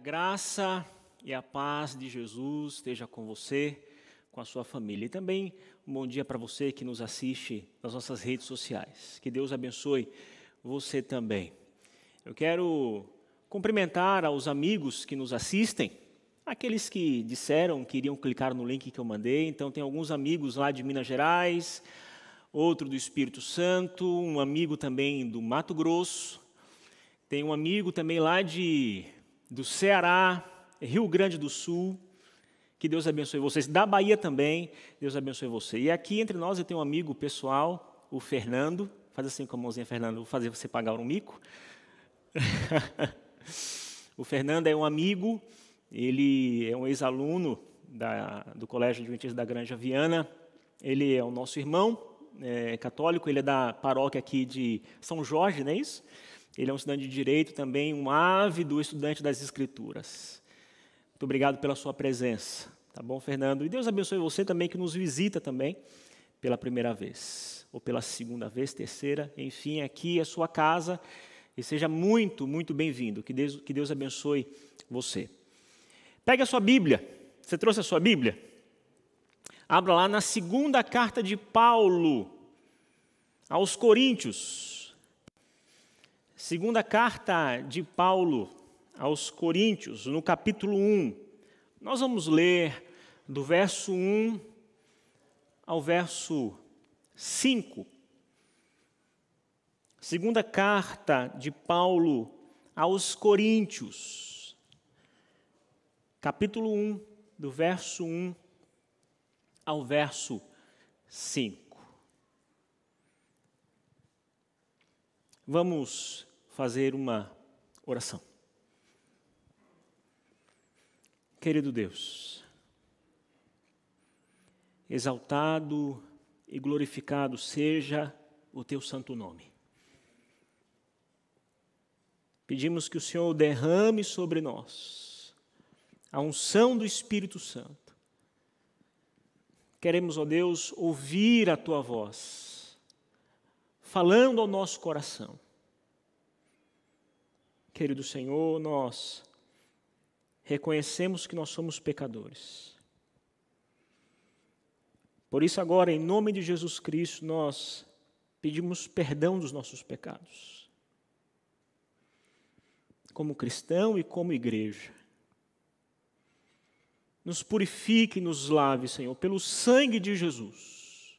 graça e a paz de Jesus esteja com você, com a sua família. E também um bom dia para você que nos assiste nas nossas redes sociais. Que Deus abençoe você também. Eu quero cumprimentar aos amigos que nos assistem, aqueles que disseram que iriam clicar no link que eu mandei. Então, tem alguns amigos lá de Minas Gerais, outro do Espírito Santo, um amigo também do Mato Grosso, tem um amigo também lá do Ceará, Rio Grande do Sul. Que Deus abençoe vocês. Da Bahia também, Deus abençoe você. E aqui entre nós eu tenho um amigo pessoal, o Fernando. Faz assim com a mãozinha, Fernando, vou fazer você pagar um mico. O Fernando é um amigo, ele é um ex-aluno do Colégio Adventista da Granja Viana. Ele é o nosso irmão católico, ele é da paróquia aqui de São Jorge, não é isso? Ele é um estudante de Direito também, um ávido estudante das Escrituras. Muito obrigado pela sua presença, tá bom, Fernando? E Deus abençoe você também que nos visita também pela primeira vez, ou pela segunda vez, terceira, enfim, aqui é a sua casa, e seja muito, muito bem-vindo. Que Deus abençoe você. Pegue a sua Bíblia. Você trouxe a sua Bíblia? Abra lá na segunda carta de Paulo aos Coríntios. Segunda carta de Paulo aos Coríntios, no capítulo 1. Nós vamos ler do verso 1 ao verso 5. Segunda carta de Paulo aos Coríntios, capítulo 1, do verso 1 ao verso 5. Vamos fazer uma oração. Querido Deus, exaltado e glorificado seja o teu santo nome. Pedimos que o Senhor derrame sobre nós a unção do Espírito Santo. Queremos, ó Deus, ouvir a tua voz, falando ao nosso coração. Querido Senhor, nós reconhecemos que nós somos pecadores. Por isso agora, em nome de Jesus Cristo, nós pedimos perdão dos nossos pecados. Como cristão e como igreja. Nos purifique e nos lave, Senhor, pelo sangue de Jesus.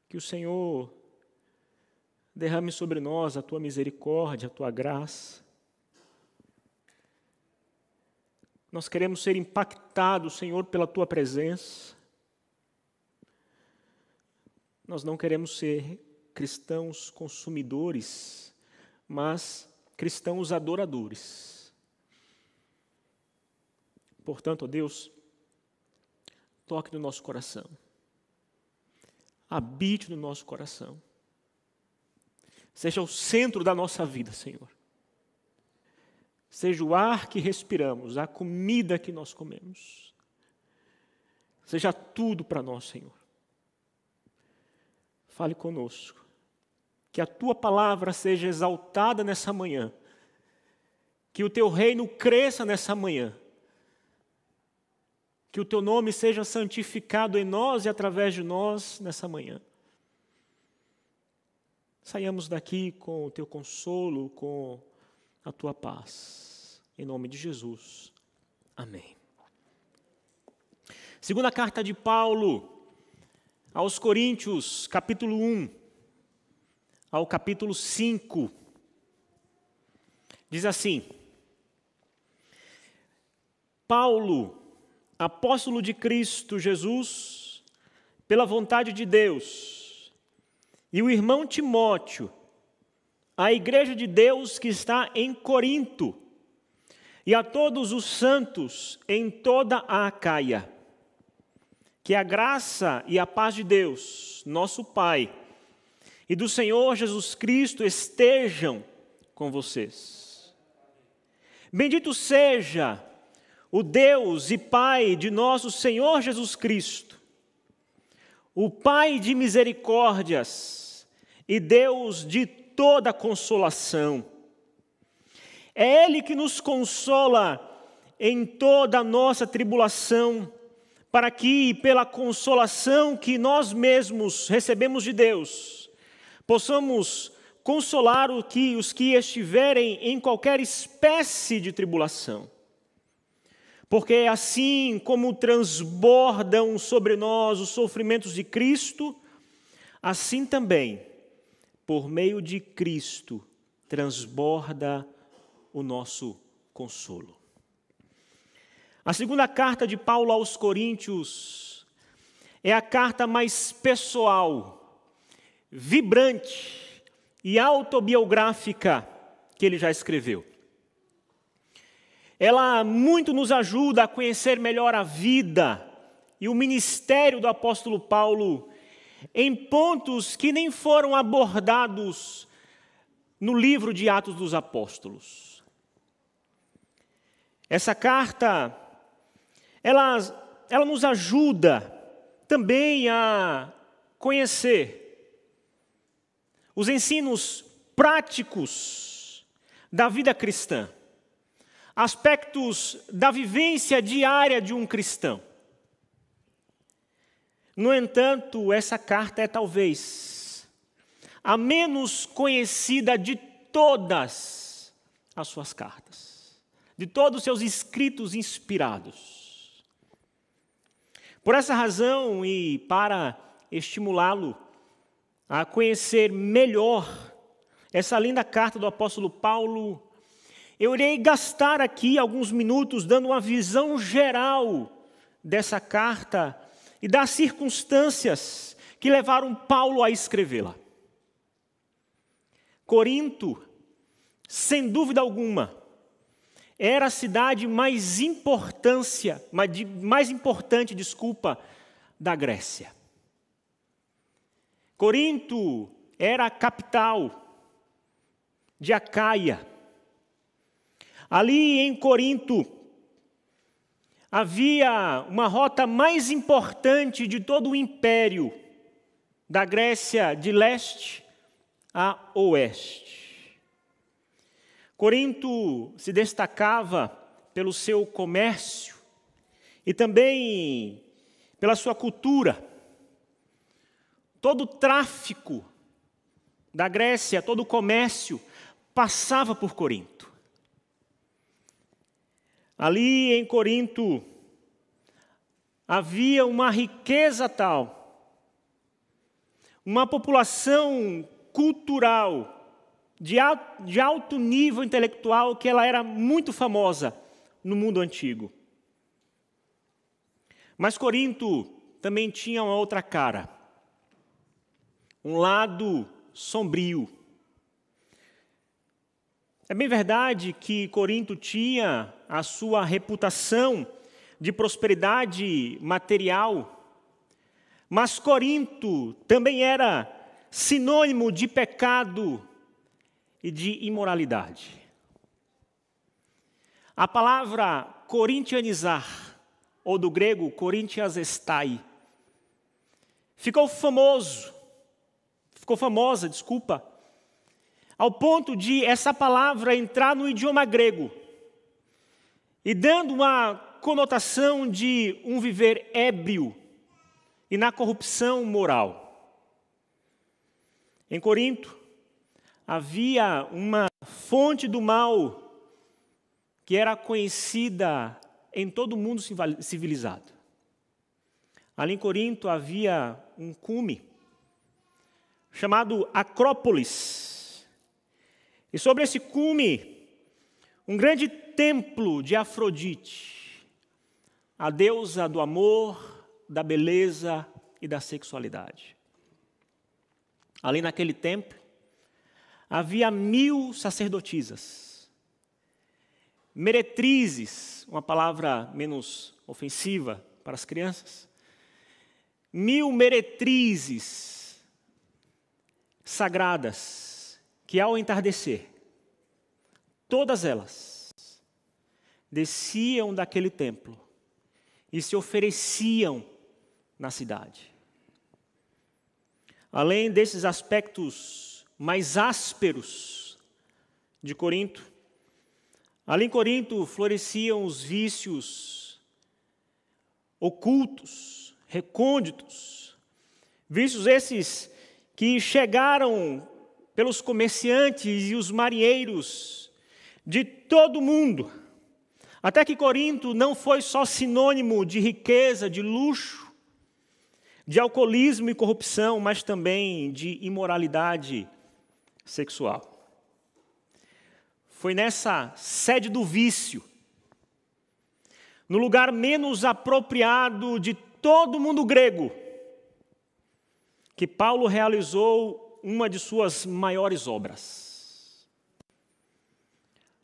Que o Senhor derrame sobre nós a tua misericórdia, a tua graça. Nós queremos ser impactados, Senhor, pela tua presença. Nós não queremos ser cristãos consumidores, mas cristãos adoradores. Portanto, ó Deus, toque no nosso coração. Habite no nosso coração. Seja o centro da nossa vida, Senhor. Seja o ar que respiramos, a comida que nós comemos. Seja tudo para nós, Senhor. Fale conosco. Que a tua palavra seja exaltada nessa manhã. Que o teu reino cresça nessa manhã. Que o teu nome seja santificado em nós e através de nós nessa manhã. Saiamos daqui com o teu consolo, com a tua paz. Em nome de Jesus. Amém. Segunda carta de Paulo aos Coríntios, capítulo 1 ao capítulo 5. Diz assim: Paulo, apóstolo de Cristo Jesus, pela vontade de Deus, e o irmão Timóteo, a igreja de Deus que está em Corinto, e a todos os santos em toda a Acaia, que a graça e a paz de Deus, nosso Pai, e do Senhor Jesus Cristo estejam com vocês. Bendito seja o Deus e Pai de nosso Senhor Jesus Cristo, o Pai de misericórdias e Deus de toda consolação. É Ele que nos consola em toda a nossa tribulação, para que, pela consolação que nós mesmos recebemos de Deus, possamos consolar os que estiverem em qualquer espécie de tribulação. Porque assim como transbordam sobre nós os sofrimentos de Cristo, assim também, por meio de Cristo, transborda o nosso consolo. A segunda carta de Paulo aos Coríntios é a carta mais pessoal, vibrante e autobiográfica que ele já escreveu. Ela muito nos ajuda a conhecer melhor a vida e o ministério do apóstolo Paulo em pontos que nem foram abordados no livro de Atos dos Apóstolos. Essa carta, ela nos ajuda também a conhecer os ensinos práticos da vida cristã, aspectos da vivência diária de um cristão. No entanto, essa carta é talvez a menos conhecida de todas as suas cartas, de todos os seus escritos inspirados. Por essa razão e para estimulá-lo a conhecer melhor essa linda carta do apóstolo Paulo, eu irei gastar aqui alguns minutos dando uma visão geral dessa carta e das circunstâncias que levaram Paulo a escrevê-la. Corinto, sem dúvida alguma, era a cidade mais importante da Grécia. Corinto era a capital de Acaia. Ali em Corinto havia uma rota mais importante de todo o império da Grécia de leste a oeste. Corinto se destacava pelo seu comércio e também pela sua cultura. Todo o tráfico da Grécia, todo o comércio passava por Corinto. Ali em Corinto havia uma riqueza tal, uma população cultural de alto nível intelectual, que ela era muito famosa no mundo antigo. Mas Corinto também tinha uma outra cara, um lado sombrio. É bem verdade que Corinto tinha a sua reputação de prosperidade material, mas Corinto também era sinônimo de pecado e de imoralidade. A palavra corintianizar, ou do grego korintiasestai, ficou famosa, ao ponto de essa palavra entrar no idioma grego e dando uma conotação de um viver ébrio e na corrupção moral. Em Corinto, havia uma fonte do mal que era conhecida em todo o mundo civilizado. Ali em Corinto havia um cume chamado Acrópolis. E sobre esse cume, um grande templo de Afrodite, a deusa do amor, da beleza e da sexualidade. Ali naquele templo, havia 1000 sacerdotisas, meretrizes, uma palavra menos ofensiva para as crianças, 1000 meretrizes sagradas, que ao entardecer, todas elas desciam daquele templo e se ofereciam na cidade. Além desses aspectos mais ásperos de Corinto, Ali em Corinto floresciam os vícios ocultos, recônditos, vícios esses que chegaram pelos comerciantes e os marinheiros de todo o mundo, até que Corinto não foi só sinônimo de riqueza, de luxo, de alcoolismo e corrupção, mas também de imoralidade sexual. Foi nessa sede do vício, no lugar menos apropriado de todo o mundo grego, que Paulo realizou uma de suas maiores obras.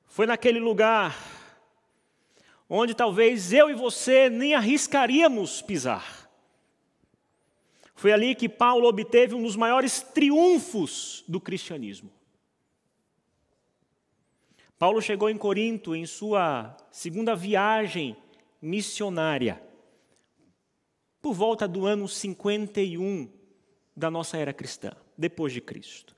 Foi naquele lugar onde talvez eu e você nem arriscaríamos pisar. Foi ali que Paulo obteve um dos maiores triunfos do cristianismo. Paulo chegou em Corinto em sua segunda viagem missionária, por volta do ano 51 da nossa era cristã, depois de Cristo.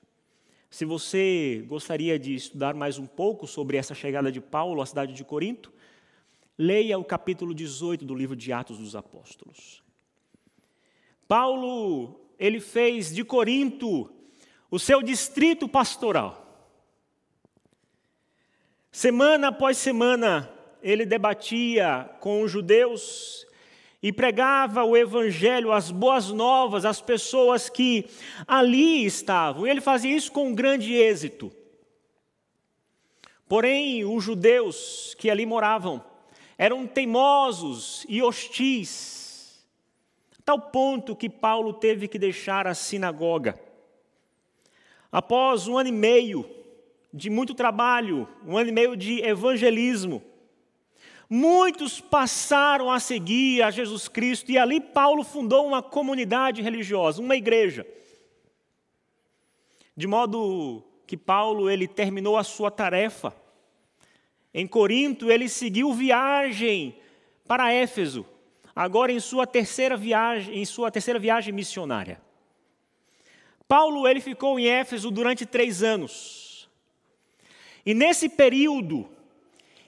Se você gostaria de estudar mais um pouco sobre essa chegada de Paulo à cidade de Corinto, leia o capítulo 18 do livro de Atos dos Apóstolos. Paulo, ele fez de Corinto o seu distrito pastoral. Semana após semana, ele debatia com os judeus e pregava o evangelho, as boas novas, às pessoas que ali estavam. E ele fazia isso com grande êxito. Porém, os judeus que ali moravam eram teimosos e hostis, a tal ponto que Paulo teve que deixar a sinagoga. Após 1 ano e meio de muito trabalho, 1 ano e meio de evangelismo, muitos passaram a seguir a Jesus Cristo, e ali Paulo fundou uma comunidade religiosa, uma igreja. De modo que Paulo, ele terminou a sua tarefa. Em Corinto, ele seguiu viagem para Éfeso, agora em sua terceira viagem missionária. Paulo, ele ficou em Éfeso durante 3 anos. E nesse período,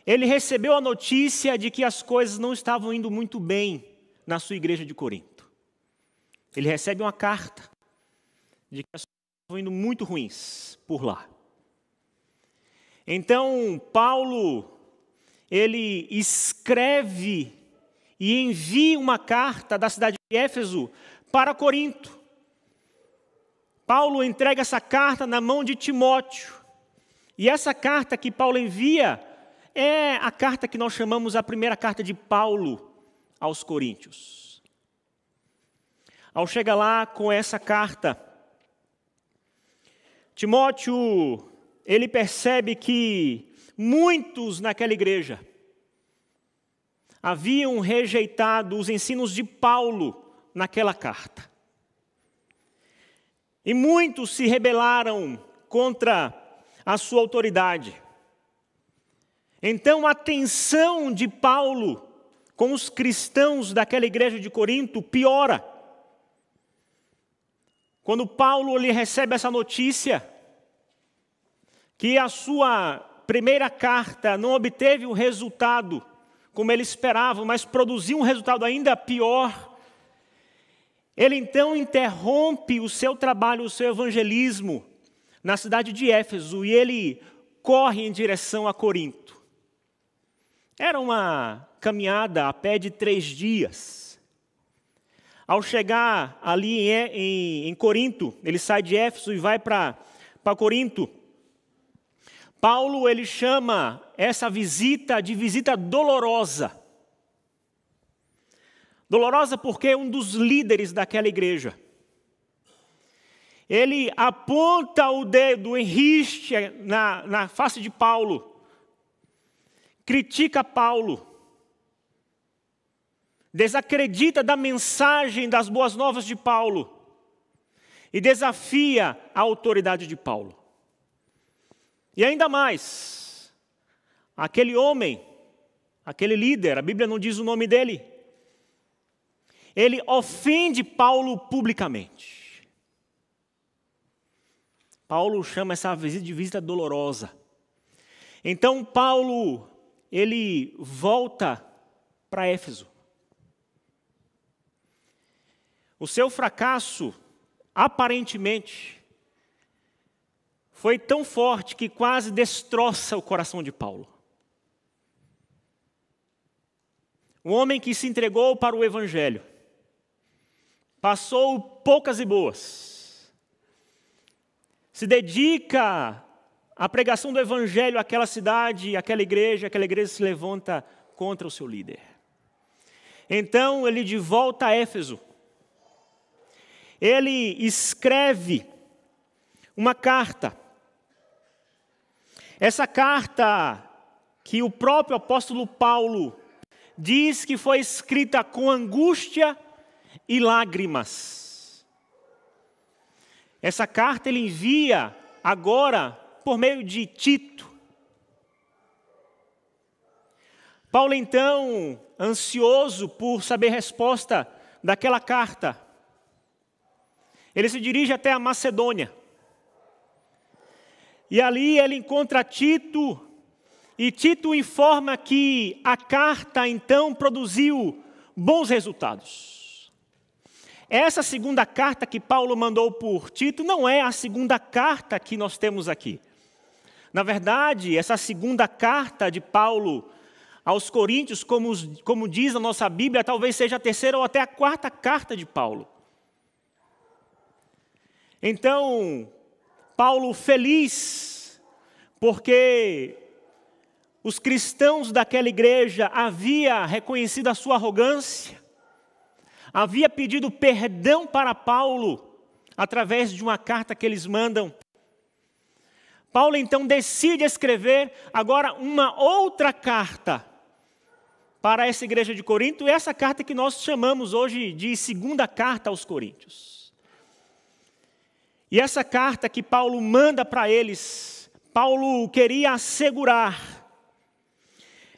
ele recebeu a notícia de que as coisas não estavam indo muito bem na sua igreja de Corinto. Ele recebe uma carta de que as coisas estavam indo muito ruins por lá. Então, Paulo, ele escreve e envia uma carta da cidade de Éfeso para Corinto. Paulo entrega essa carta na mão de Timóteo. E essa carta que Paulo envia é a carta que nós chamamos a primeira carta de Paulo aos Coríntios. Ao chegar lá com essa carta, Timóteo, ele percebe que muitos naquela igreja haviam rejeitado os ensinos de Paulo naquela carta. E muitos se rebelaram contra a sua autoridade. Então a tensão de Paulo com os cristãos daquela igreja de Corinto piora. Quando Paulo lhe recebe essa notícia, que a sua primeira carta não obteve o resultado como ele esperava, mas produziu um resultado ainda pior, ele então interrompe o seu trabalho, o seu evangelismo na cidade de Éfeso, e ele corre em direção a Corinto. Era uma caminhada a pé de 3 dias. Ao chegar ali em Corinto, ele sai de Éfeso e vai para Corinto. Paulo, ele chama essa visita de visita dolorosa. Dolorosa porque um dos líderes daquela igreja, ele aponta o dedo, enriste na face de Paulo, critica Paulo, desacredita da mensagem das boas novas de Paulo e desafia a autoridade de Paulo. E ainda mais, aquele homem, aquele líder, a Bíblia não diz o nome dele, ele ofende Paulo publicamente. Paulo chama essa visita de visita dolorosa. Então Paulo, ele volta para Éfeso. O seu fracasso, aparentemente, foi tão forte que quase destroça o coração de Paulo. Um homem que se entregou para o Evangelho, passou poucas e boas, se dedica à pregação do Evangelho àquela cidade, àquela igreja se levanta contra o seu líder. Então ele de volta a Éfeso, ele escreve uma carta. Essa carta que o próprio apóstolo Paulo diz que foi escrita com angústia e lágrimas. Essa carta ele envia agora por meio de Tito. Paulo então, ansioso por saber a resposta daquela carta, ele se dirige até a Macedônia. E ali ele encontra Tito, e Tito informa que a carta então produziu bons resultados. Essa segunda carta que Paulo mandou por Tito não é a segunda carta que nós temos aqui. Na verdade, essa segunda carta de Paulo aos Coríntios, como diz a nossa Bíblia, talvez seja a terceira ou até a quarta carta de Paulo. Então, Paulo feliz, porque os cristãos daquela igreja haviam reconhecido a sua arrogância, havia pedido perdão para Paulo, através de uma carta que eles mandam. Paulo então decide escrever agora uma outra carta para essa igreja de Corinto, e essa carta que nós chamamos hoje de segunda carta aos Coríntios. E essa carta que Paulo manda para eles, Paulo queria assegurar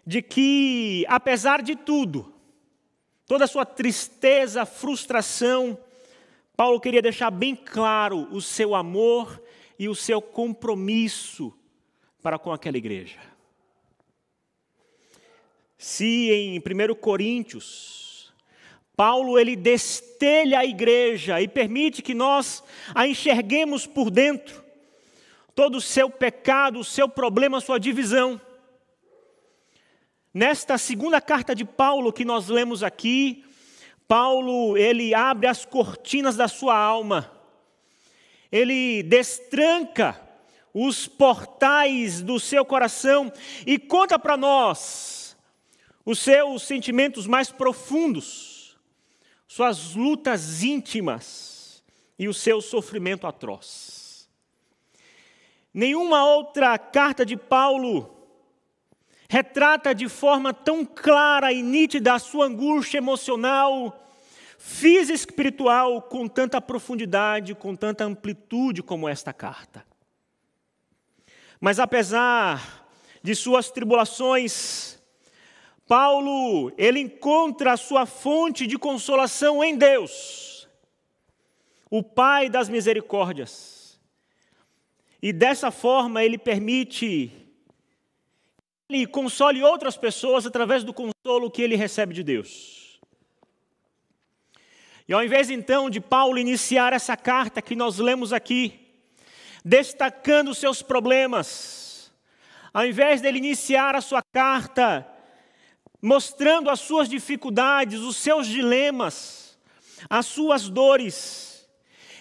de que, apesar de tudo, toda a sua tristeza, frustração, Paulo queria deixar bem claro o seu amor e o seu compromisso para com aquela igreja. Se em 1 Coríntios, Paulo ele destelha a igreja e permite que nós a enxerguemos por dentro, todo o seu pecado, o seu problema, a sua divisão. Nesta segunda carta de Paulo que nós lemos aqui, Paulo ele abre as cortinas da sua alma, ele destranca os portais do seu coração e conta para nós os seus sentimentos mais profundos, suas lutas íntimas e o seu sofrimento atroz. Nenhuma outra carta de Paulo retrata de forma tão clara e nítida a sua angústia emocional, física e espiritual, com tanta profundidade, com tanta amplitude como esta carta. Mas apesar de suas tribulações, Paulo, ele encontra a sua fonte de consolação em Deus, o Pai das misericórdias. E dessa forma ele permite que ele console outras pessoas através do consolo que ele recebe de Deus. E ao invés então de Paulo iniciar essa carta que nós lemos aqui, destacando os seus problemas, ao invés dele iniciar a sua carta mostrando as suas dificuldades, os seus dilemas, as suas dores,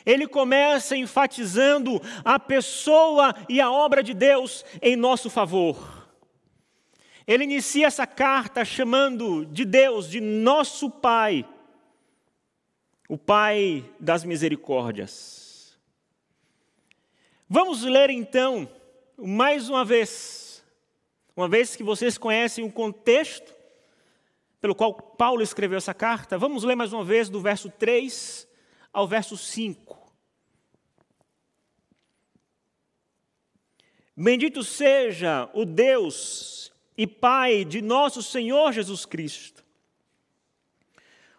ele começa enfatizando a pessoa e a obra de Deus em nosso favor. Ele inicia essa carta chamando de Deus, de nosso Pai, o Pai das misericórdias. Vamos ler então, mais uma vez que vocês conhecem o contexto pelo qual Paulo escreveu essa carta, vamos ler mais uma vez do verso 3 ao verso 5. Bendito seja o Deus e Pai de nosso Senhor Jesus Cristo,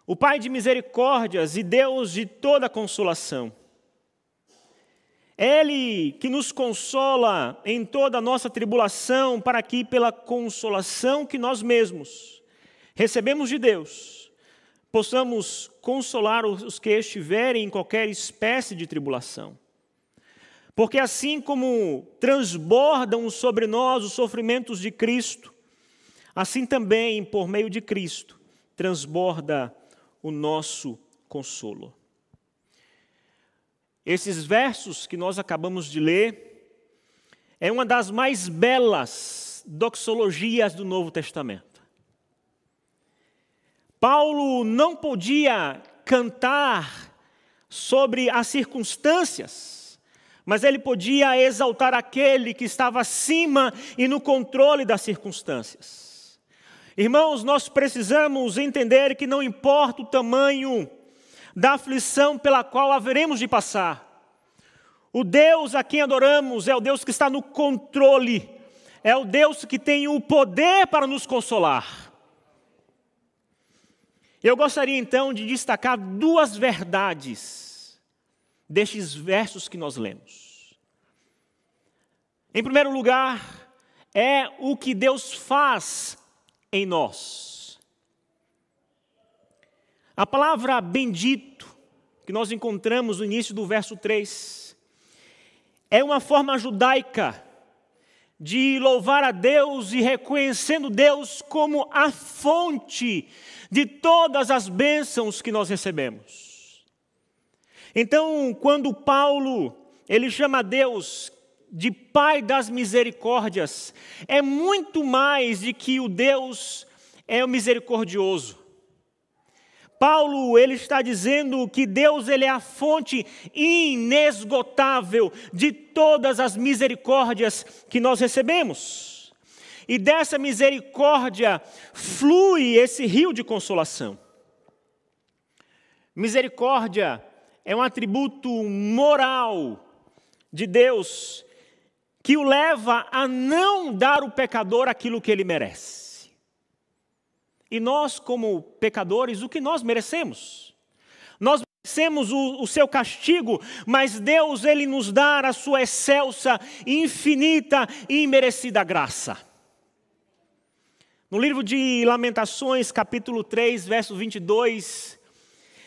o Pai de misericórdias e Deus de toda consolação. Ele que nos consola em toda a nossa tribulação, para que pela consolação que nós mesmos recebemos de Deus, possamos consolar os que estiverem em qualquer espécie de tribulação. Porque assim como transbordam sobre nós os sofrimentos de Cristo, assim também, por meio de Cristo, transborda o nosso consolo. Esses versos que nós acabamos de ler é uma das mais belas doxologias do Novo Testamento. Paulo não podia cantar sobre as circunstâncias, mas ele podia exaltar aquele que estava acima e no controle das circunstâncias. Irmãos, nós precisamos entender que não importa o tamanho da aflição pela qual haveremos de passar, o Deus a quem adoramos é o Deus que está no controle, é o Deus que tem o poder para nos consolar. Eu gostaria então de destacar duas verdades destes versos que nós lemos. Em primeiro lugar, é o que Deus faz em nós. A palavra bendito, que nós encontramos no início do verso 3, é uma forma judaica de louvar a Deus e reconhecendo Deus como a fonte de todas as bênçãos que nós recebemos. Então, quando Paulo, ele chama Deus de Pai das misericórdias, é muito mais de que o Deus é o misericordioso. Paulo, ele está dizendo que Deus, ele é a fonte inesgotável de todas as misericórdias que nós recebemos. E dessa misericórdia flui esse rio de consolação. Misericórdia é um atributo moral de Deus que o leva a não dar ao pecador aquilo que ele merece. E nós, como pecadores, o que nós merecemos? Nós merecemos o seu castigo, mas Deus, ele nos dá a sua excelsa, infinita e imerecida graça. No livro de Lamentações, capítulo 3, verso 22,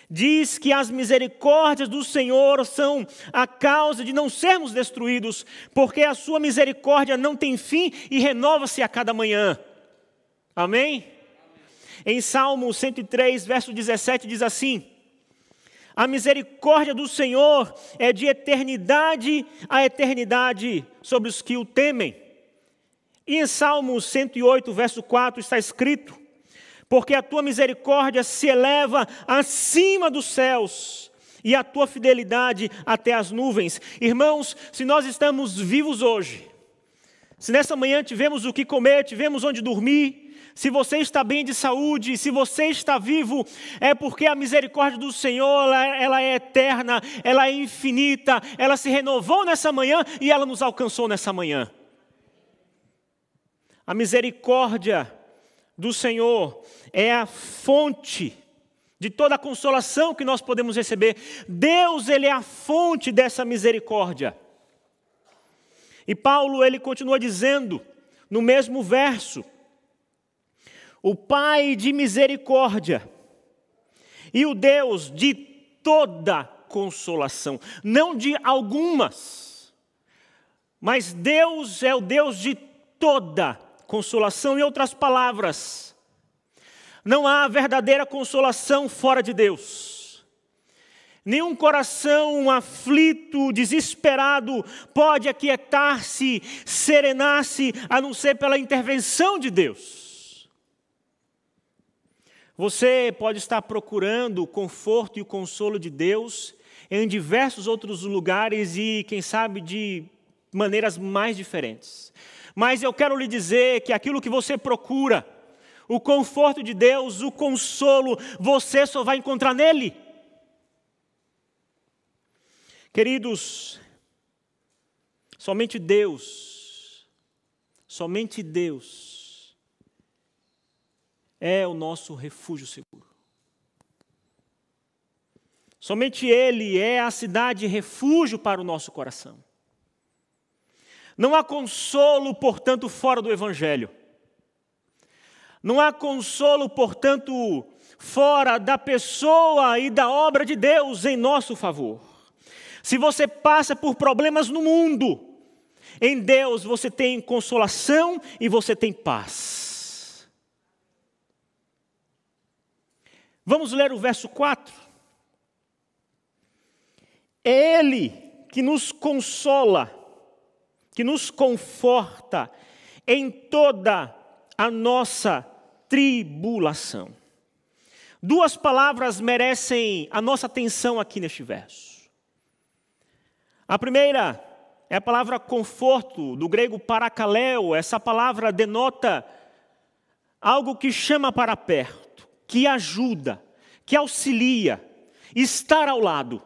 diz que as misericórdias do Senhor são a causa de não sermos destruídos, porque a sua misericórdia não tem fim e renova-se a cada manhã. Amém? Em Salmo 103, verso 17, diz assim: a misericórdia do Senhor é de eternidade a eternidade sobre os que o temem. E em Salmo 108, verso 4, está escrito: porque a tua misericórdia se eleva acima dos céus, e a tua fidelidade até as nuvens. Irmãos, se nós estamos vivos hoje, se nessa manhã tivemos o que comer, tivemos onde dormir, se você está bem de saúde, se você está vivo, é porque a misericórdia do Senhor, ela é eterna, ela é infinita, ela se renovou nessa manhã e ela nos alcançou nessa manhã. A misericórdia do Senhor é a fonte de toda a consolação que nós podemos receber. Deus, ele é a fonte dessa misericórdia. E Paulo, ele continua dizendo, no mesmo verso, o Pai de misericórdia e o Deus de toda consolação, não de algumas, mas Deus é o Deus de toda consolação. Em outras palavras, não há verdadeira consolação fora de Deus. Nenhum coração aflito, desesperado, pode aquietar-se, serenar-se, a não ser pela intervenção de Deus. Você pode estar procurando o conforto e o consolo de Deus em diversos outros lugares e, quem sabe, de maneiras mais diferentes. Mas eu quero lhe dizer que aquilo que você procura, o conforto de Deus, o consolo, você só vai encontrar nele. Queridos, somente Deus é o nosso refúgio seguro. Somente Ele é a cidade refúgio para o nosso coração. Não há consolo, portanto, fora do Evangelho. Não há consolo, portanto, fora da pessoa e da obra de Deus em nosso favor. Se você passa por problemas no mundo, em Deus você tem consolação e você tem paz. Vamos ler o verso 4. É Ele que nos consola, que nos conforta em toda a nossa tribulação. Duas palavras merecem a nossa atenção aqui neste verso. A primeira é a palavra conforto, do grego parakaleo. Essa palavra denota algo que chama para perto, que ajuda, que auxilia, estar ao lado.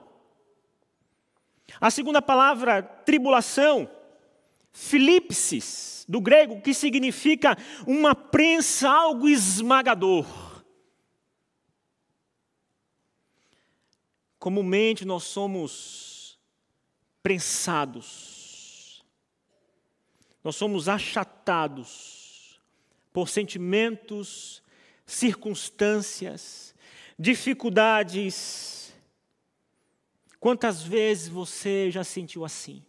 A segunda palavra, tribulação, filipsis, do grego, que significa uma prensa, algo esmagador. Comumente nós somos prensados, nós somos achatados por sentimentos, circunstâncias, dificuldades. Quantas vezes você já sentiu assim?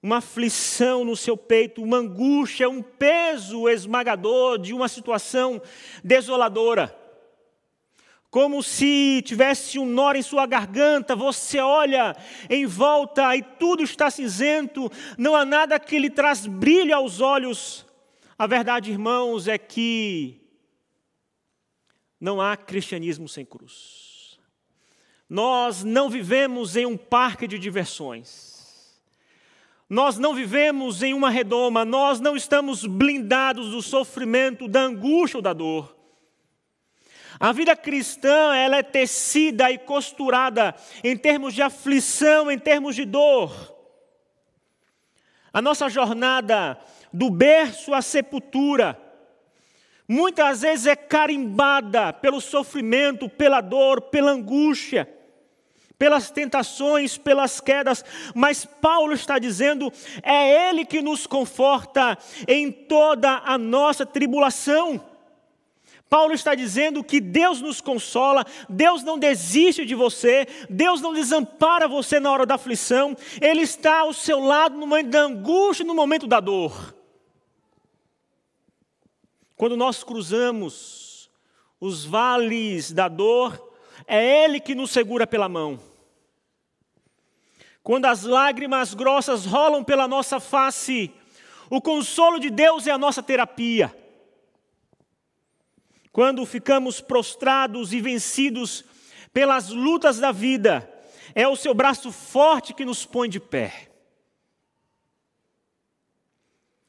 Uma aflição no seu peito, uma angústia, um peso esmagador de uma situação desoladora. Como se tivesse um nó em sua garganta, você olha em volta e tudo está cinzento, não há nada que lhe traz brilho aos olhos. A verdade, irmãos, é que não há cristianismo sem cruz. Nós não vivemos em um parque de diversões. Nós não vivemos em uma redoma, nós não estamos blindados do sofrimento, da angústia ou da dor. A vida cristã, ela é tecida e costurada em termos de aflição, em termos de dor. A nossa jornada do berço à sepultura, muitas vezes é carimbada pelo sofrimento, pela dor, pela angústia, pelas tentações, pelas quedas, mas Paulo está dizendo, é Ele que nos conforta em toda a nossa tribulação. Paulo está dizendo que Deus nos consola, Deus não desiste de você, Deus não desampara você na hora da aflição, Ele está ao seu lado no momento da angústia e no momento da dor. Quando nós cruzamos os vales da dor, é Ele que nos segura pela mão. Quando as lágrimas grossas rolam pela nossa face, o consolo de Deus é a nossa terapia. Quando ficamos prostrados e vencidos pelas lutas da vida, é o seu braço forte que nos põe de pé.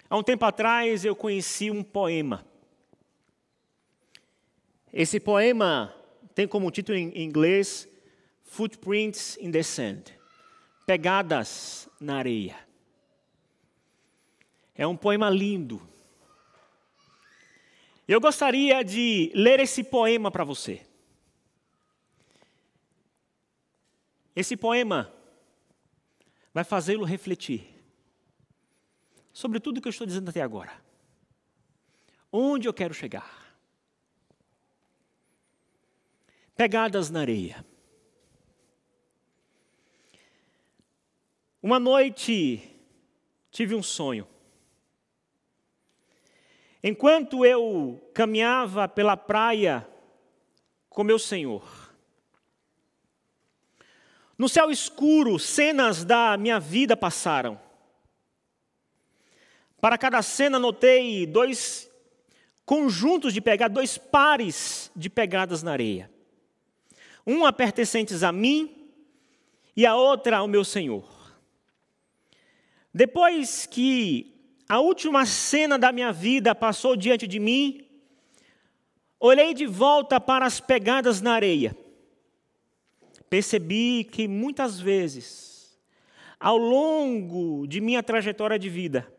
Há um tempo atrás eu conheci um poema. Esse poema tem como título em inglês Footprints in the Sand, Pegadas na Areia. É um poema lindo. Eu gostaria de ler esse poema para você. Esse poema vai fazê-lo refletir sobre tudo que eu estou dizendo até agora. Onde eu quero chegar? Pegadas na areia. Uma noite tive um sonho. Enquanto eu caminhava pela praia com meu Senhor, no céu escuro, cenas da minha vida passaram. Para cada cena notei dois conjuntos de pegadas, dois pares de pegadas na areia. Uma pertencentes a mim e a outra ao meu Senhor. Depois que a última cena da minha vida passou diante de mim, olhei de volta para as pegadas na areia. Percebi que muitas vezes, ao longo de minha trajetória de vida,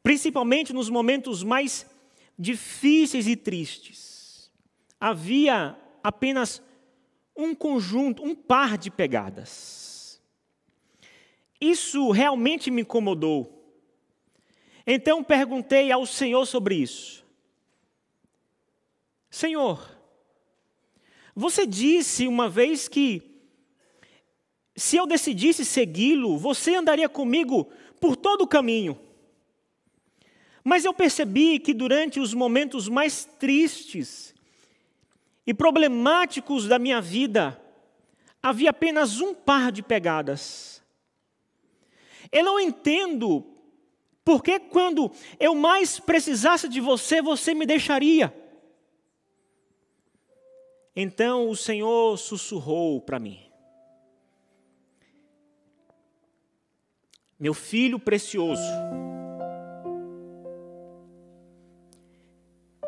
principalmente nos momentos mais difíceis e tristes, havia apenas um conjunto, um par de pegadas. Isso realmente me incomodou. Então perguntei ao Senhor sobre isso. Senhor, você disse uma vez que se eu decidisse segui-lo, você andaria comigo por todo o caminho. Mas eu percebi que durante os momentos mais tristes e problemáticos da minha vida, havia apenas um par de pegadas. Eu não entendo por que quando eu mais precisasse de você, você me deixaria. Então o Senhor sussurrou para mim: meu filho precioso,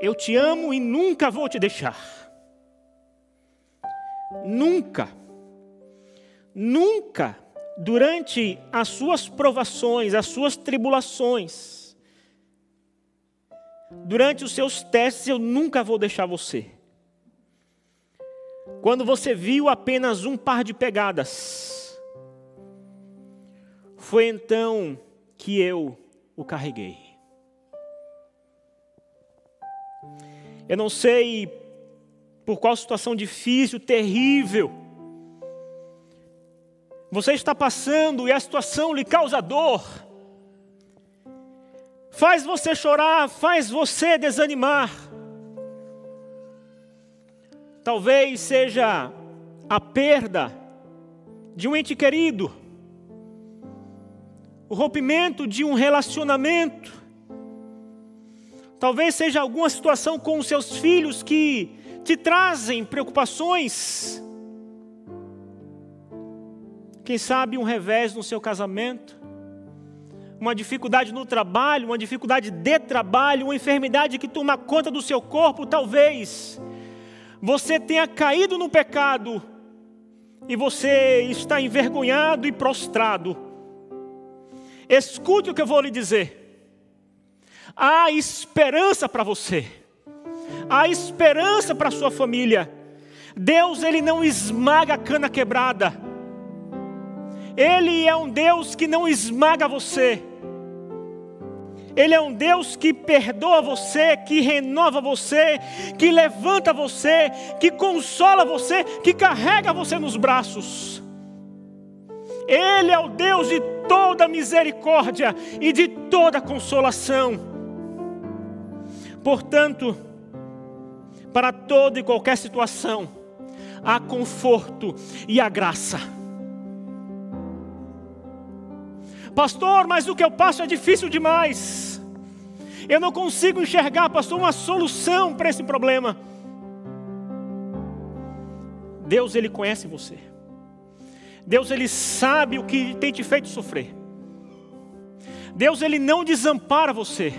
eu te amo e nunca vou te deixar. Nunca, nunca, durante as suas provações, as suas tribulações, durante os seus testes, eu nunca vou deixar você. Quando você viu apenas um par de pegadas, foi então que eu o carreguei. Eu não sei por qual situação difícil, terrível você está passando e a situação lhe causa dor, faz você chorar, faz você desanimar. Talvez seja a perda de um ente querido, o rompimento de um relacionamento, talvez seja alguma situação com os seus filhos que te trazem preocupações. Quem sabe um revés no seu casamento, uma dificuldade no trabalho, uma dificuldade de trabalho, uma enfermidade que toma conta do seu corpo. Talvez você tenha caído no pecado e você está envergonhado e prostrado. Escute o que eu vou lhe dizer. Há esperança para você. Há esperança para a sua família. Deus, Ele não esmaga a cana quebrada. Ele é um Deus que não esmaga você. Ele é um Deus que perdoa você, que renova você, que levanta você, que consola você, que carrega você nos braços. Ele é o Deus de toda misericórdia e de toda consolação. Portanto, para toda e qualquer situação, há conforto e há graça. Pastor, mas o que eu passo é difícil demais. Eu não consigo enxergar, pastor, uma solução para esse problema. Deus, Ele conhece você. Deus, Ele sabe o que tem te feito sofrer. Deus, Ele não desampara você.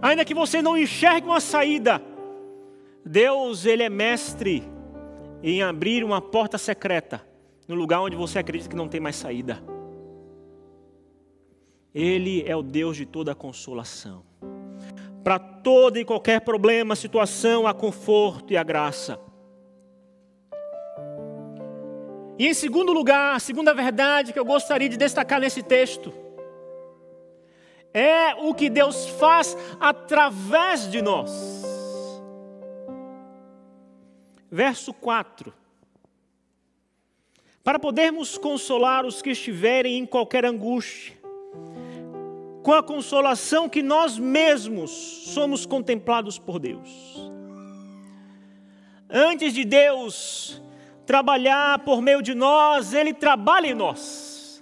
Ainda que você não enxergue uma saída, Deus, Ele é mestre em abrir uma porta secreta no lugar onde você acredita que não tem mais saída. Ele é o Deus de toda a consolação. Para todo e qualquer problema, situação, há conforto e há graça. E em segundo lugar, a segunda verdade que eu gostaria de destacar nesse texto é o que Deus faz através de nós. Verso 4. Para podermos consolar os que estiverem em qualquer angústia, com a consolação que nós mesmos somos contemplados por Deus. Antes de Deus trabalhar por meio de nós, Ele trabalha em nós.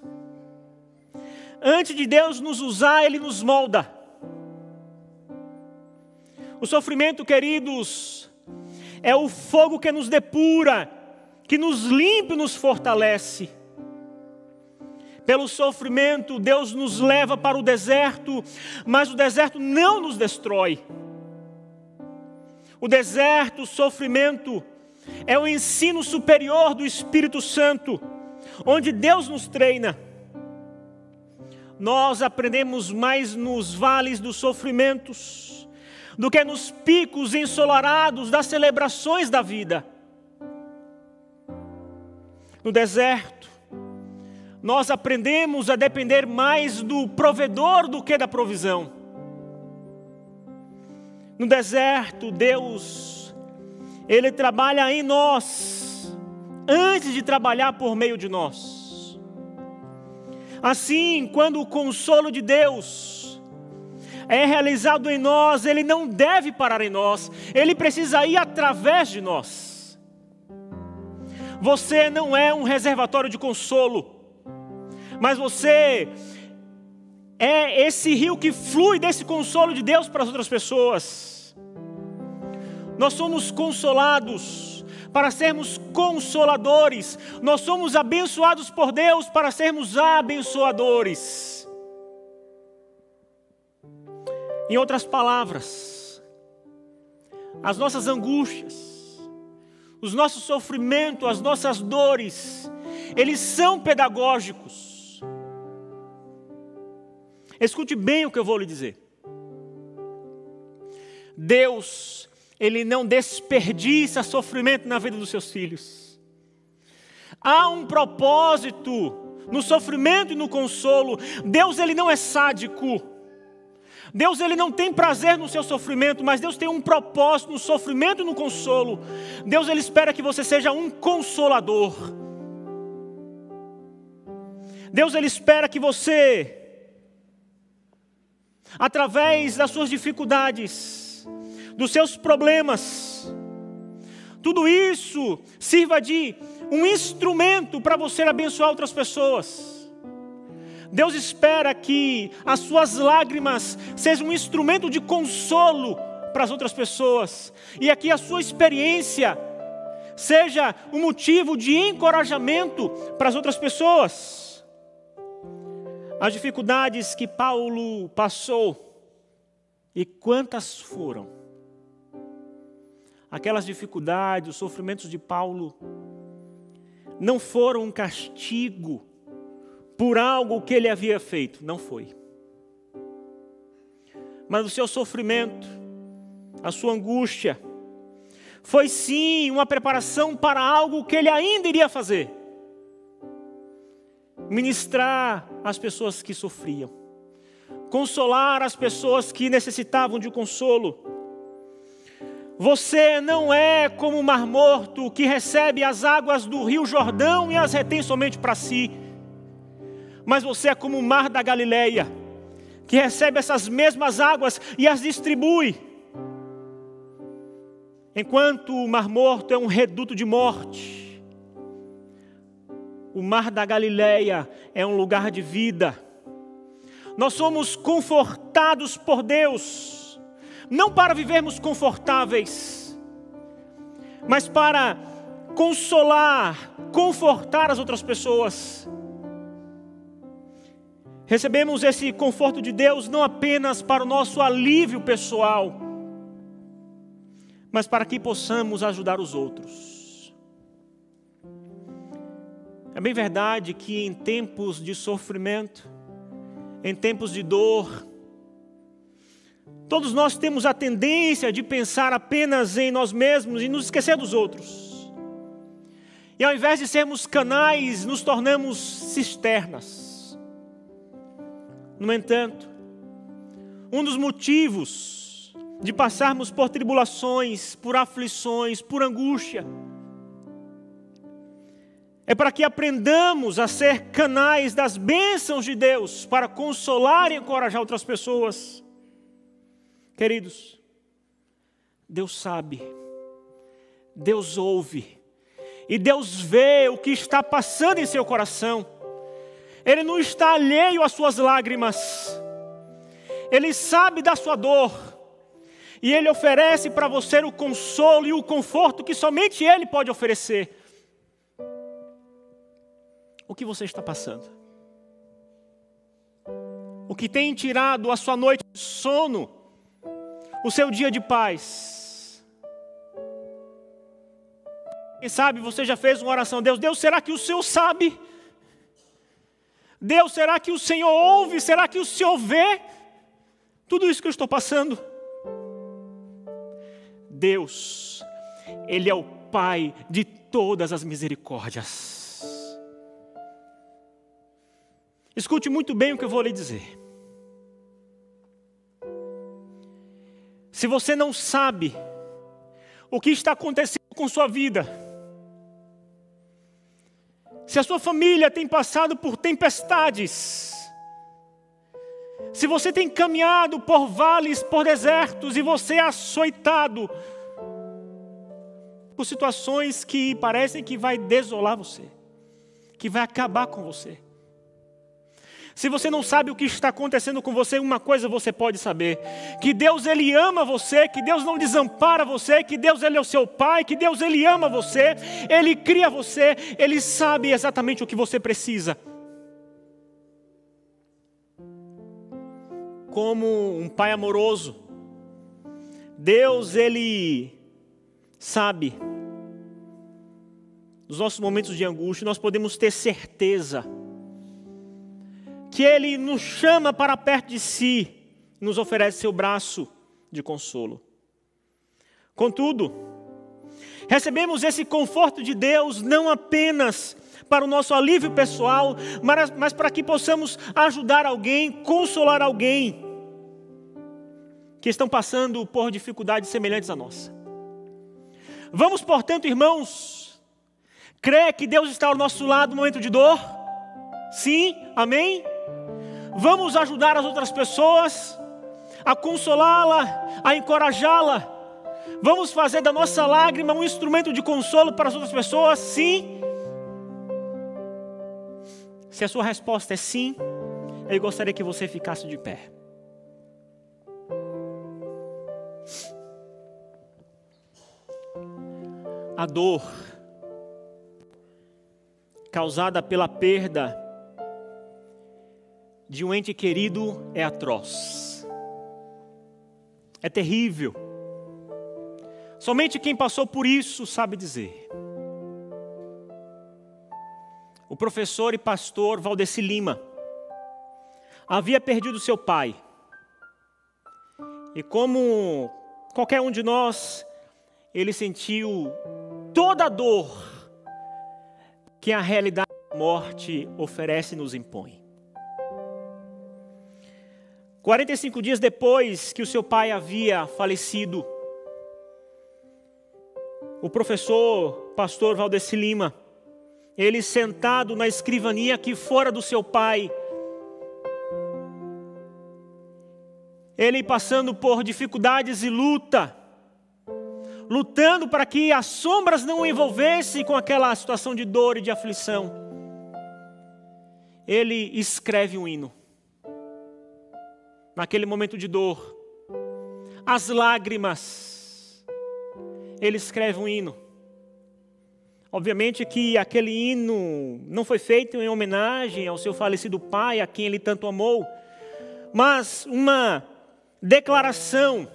Antes de Deus nos usar, Ele nos molda. O sofrimento, queridos, é o fogo que nos depura, que nos limpa e nos fortalece. Pelo sofrimento, Deus nos leva para o deserto, mas o deserto não nos destrói. O deserto, o sofrimento, é o ensino superior do Espírito Santo, onde Deus nos treina. Nós aprendemos mais nos vales dos sofrimentos do que nos picos ensolarados das celebrações da vida. No deserto, nós aprendemos a depender mais do provedor do que da provisão. No deserto, Deus, Ele trabalha em nós, antes de trabalhar por meio de nós. Assim, quando o consolo de Deus é realizado em nós, Ele não deve parar em nós, Ele precisa ir através de nós. Você não é um reservatório de consolo, mas você é esse rio que flui desse consolo de Deus para as outras pessoas. Nós somos consolados para sermos consoladores. Nós somos abençoados por Deus para sermos abençoadores. Em outras palavras, as nossas angústias, os nossos sofrimentos, as nossas dores, eles são pedagógicos. Escute bem o que eu vou lhe dizer. Deus, Ele não desperdiça sofrimento na vida dos seus filhos. Há um propósito no sofrimento e no consolo. Deus, Ele não é sádico. Deus, Ele não tem prazer no seu sofrimento, mas Deus tem um propósito no sofrimento e no consolo. Deus, Ele espera que você seja um consolador. Deus, Ele espera que você, através das suas dificuldades, dos seus problemas, tudo isso sirva de um instrumento para você abençoar outras pessoas. Deus espera que as suas lágrimas sejam um instrumento de consolo para as outras pessoas. E aqui a sua experiência seja um motivo de encorajamento para as outras pessoas. As dificuldades que Paulo passou, e quantas foram? Aquelas dificuldades, os sofrimentos de Paulo, não foram um castigo por algo que ele havia feito, não foi. Mas o seu sofrimento, a sua angústia, foi sim uma preparação para algo que ele ainda iria fazer. Ministrar as pessoas que sofriam, consolar as pessoas que necessitavam de um consolo. Você não é como o Mar Morto, que recebe as águas do Rio Jordão e as retém somente para si. Mas você é como o Mar da Galileia, que recebe essas mesmas águas e as distribui. Enquanto o Mar Morto é um reduto de morte, o Mar da Galileia é um lugar de vida. Nós somos confortados por Deus, não para vivermos confortáveis, mas para consolar, confortar as outras pessoas. Recebemos esse conforto de Deus não apenas para o nosso alívio pessoal, mas para que possamos ajudar os outros. É bem verdade que em tempos de sofrimento, em tempos de dor, todos nós temos a tendência de pensar apenas em nós mesmos e nos esquecer dos outros. E ao invés de sermos canais, nos tornamos cisternas. No entanto, um dos motivos de passarmos por tribulações, por aflições, por angústia, é para que aprendamos a ser canais das bênçãos de Deus, para consolar e encorajar outras pessoas. Queridos, Deus sabe, Deus ouve, e Deus vê o que está passando em seu coração. Ele não está alheio às suas lágrimas. Ele sabe da sua dor. E Ele oferece para você o consolo e o conforto que somente Ele pode oferecer. O que você está passando? O que tem tirado a sua noite de sono? O seu dia de paz? Quem sabe você já fez uma oração. Deus, será que o Senhor sabe? Deus, será que o Senhor ouve? Será que o Senhor vê tudo isso que eu estou passando? Deus, Ele é o Pai de todas as misericórdias. Escute muito bem o que eu vou lhe dizer. Se você não sabe o que está acontecendo com sua vida, se a sua família tem passado por tempestades, se você tem caminhado por vales, por desertos, e você é açoitado por situações que parecem que vai desolar você, que vai acabar com você. Se você não sabe o que está acontecendo com você, uma coisa você pode saber: que Deus, Ele ama você, que Deus não desampara você, que Deus, Ele é o seu Pai, que Deus, Ele ama você, Ele cria você, Ele sabe exatamente o que você precisa. Como um Pai amoroso, Deus, Ele sabe, nos nossos momentos de angústia, nós podemos ter certeza que Ele nos chama para perto de si, nos oferece seu braço de consolo. Contudo, recebemos esse conforto de Deus não apenas para o nosso alívio pessoal, mas para que possamos ajudar alguém, consolar alguém que estão passando por dificuldades semelhantes à nossa. Vamos, portanto, irmãos, crer que Deus está ao nosso lado no momento de dor? Sim, amém? Vamos ajudar as outras pessoas, a consolá-la, a encorajá-la. Vamos fazer da nossa lágrima um instrumento de consolo para as outras pessoas? Sim. Se a sua resposta é sim, eu gostaria que você ficasse de pé. A dor causada pela perda de um ente querido é atroz, é terrível. Somente quem passou por isso sabe dizer. O professor e pastor Valdeci Lima havia perdido seu pai, e como qualquer um de nós, ele sentiu toda a dor que a realidade da morte oferece e nos impõe. 45 dias depois que o seu pai havia falecido, o professor, pastor Valdeci Lima, ele sentado na escrivaninha que fora do seu pai, ele passando por dificuldades e lutando para que as sombras não o envolvessem com aquela situação de dor e de aflição, ele escreve um hino. Naquele momento de dor, as lágrimas, ele escreve um hino. Obviamente que aquele hino não foi feito em homenagem ao seu falecido pai, a quem ele tanto amou, mas uma declaração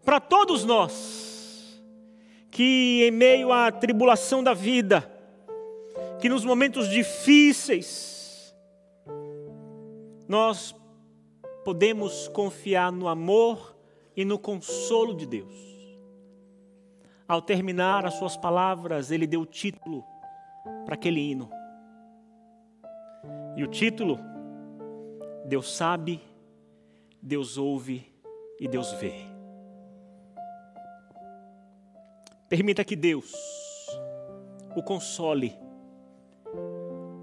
para todos nós, que em meio à tribulação da vida, que nos momentos difíceis, nós podemos confiar no amor e no consolo de Deus. Ao terminar as suas palavras, ele deu o título para aquele hino. E o título: Deus sabe, Deus ouve e Deus vê. Permita que Deus o console.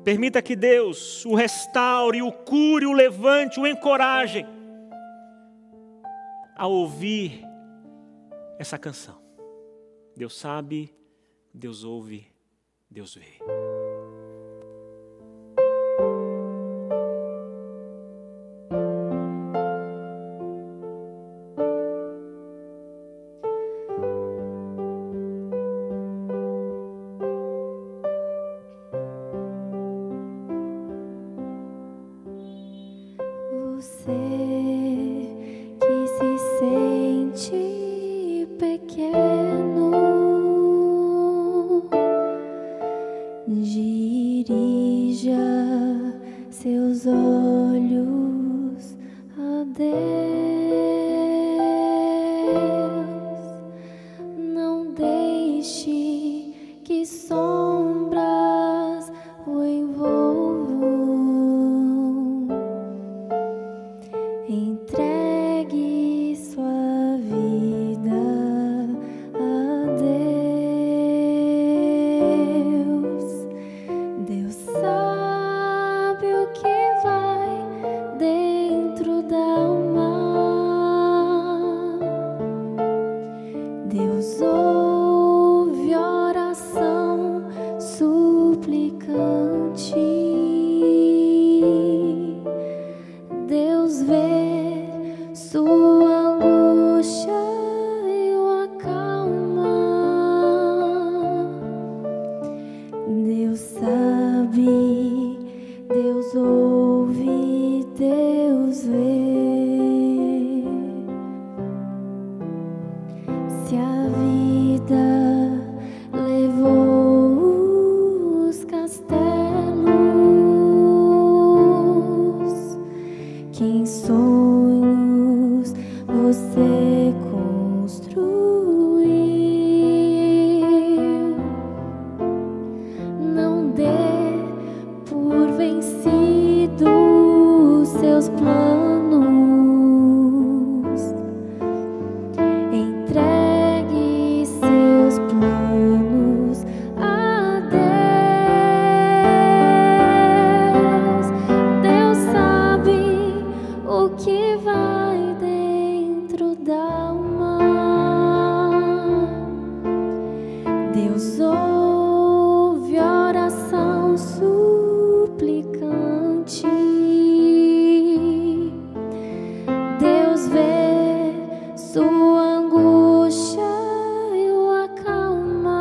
Permita que Deus o restaure, o cure, o levante, o encoraje a ouvir essa canção. Deus sabe, Deus ouve, Deus vê. Se a vida levou os castelos que em sonhos você construiu, não dê por vencido seus planos. Entregue seus planos a Deus. Deus sabe o que vai dentro da alma. Deus ouve oração suplicante. Deus vê sua angústia e o acalma.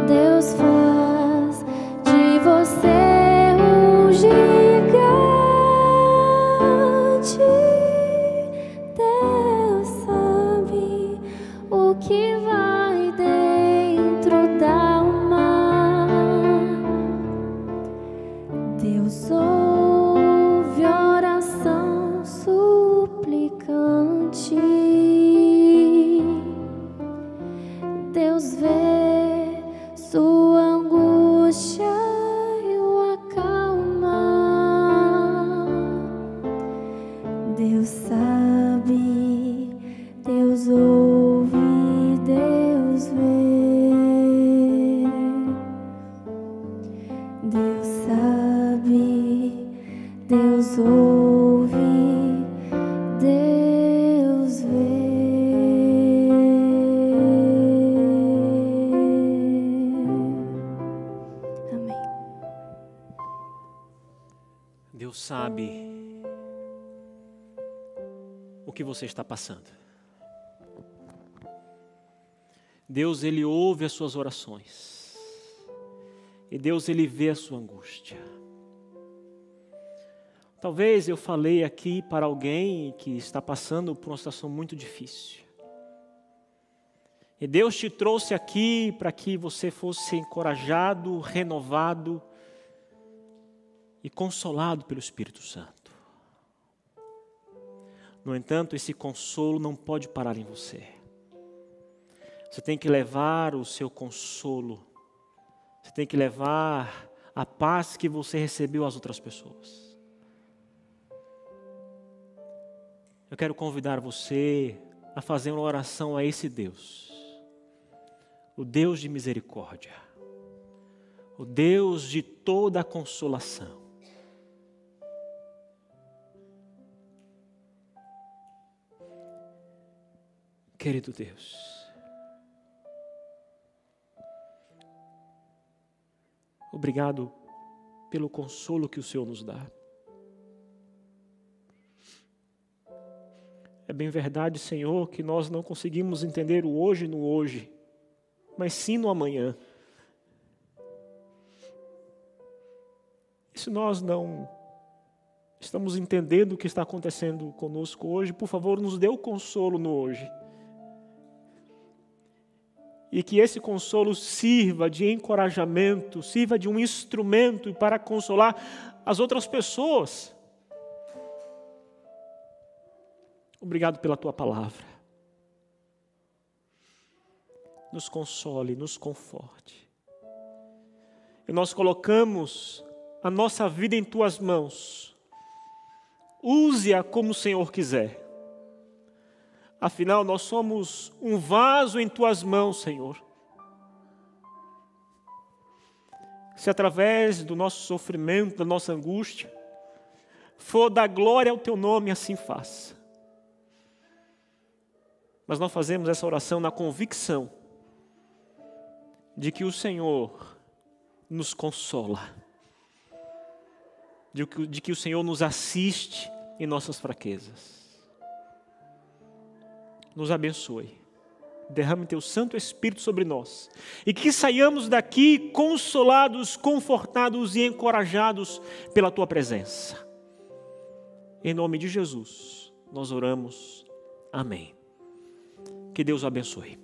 Deus faz de você um gigante. Deus sabe o que vai dentro da alma. Deus ouve oração suplicante. Deus vê sua angústia e o acalma. Deus sabe, Deus ouve, Deus vê. Deus sabe, Deus ouve, Deus vê. Amém. Deus sabe o que você está passando. Deus, Ele ouve as suas orações. E Deus, Ele vê a sua angústia. Talvez eu falei aqui para alguém que está passando por uma situação muito difícil. E Deus te trouxe aqui para que você fosse encorajado, renovado e consolado pelo Espírito Santo. No entanto, esse consolo não pode parar em você. Você tem que levar o seu consolo. Você tem que levar a paz que você recebeu às outras pessoas. Eu quero convidar você a fazer uma oração a esse Deus. O Deus de misericórdia. O Deus de toda a consolação. Querido Deus, obrigado pelo consolo que o Senhor nos dá. É bem verdade, Senhor, que nós não conseguimos entender o hoje no hoje, mas sim no amanhã. E se nós não estamos entendendo o que está acontecendo conosco hoje, por favor, nos dê o consolo no hoje. E que esse consolo sirva de encorajamento, sirva de um instrumento para consolar as outras pessoas. Obrigado pela Tua palavra. Nos console, nos conforte. E nós colocamos a nossa vida em Tuas mãos. Use-a como o Senhor quiser. Afinal, nós somos um vaso em Tuas mãos, Senhor. Se através do nosso sofrimento, da nossa angústia, for dar glória ao Teu nome, assim faça. Mas nós fazemos essa oração na convicção de que o Senhor nos consola, de que o Senhor nos assiste em nossas fraquezas. Nos abençoe, derrame Teu Santo Espírito sobre nós, e que saiamos daqui consolados, confortados e encorajados pela Tua presença. Em nome de Jesus, nós oramos. Amém. Que Deus o abençoe.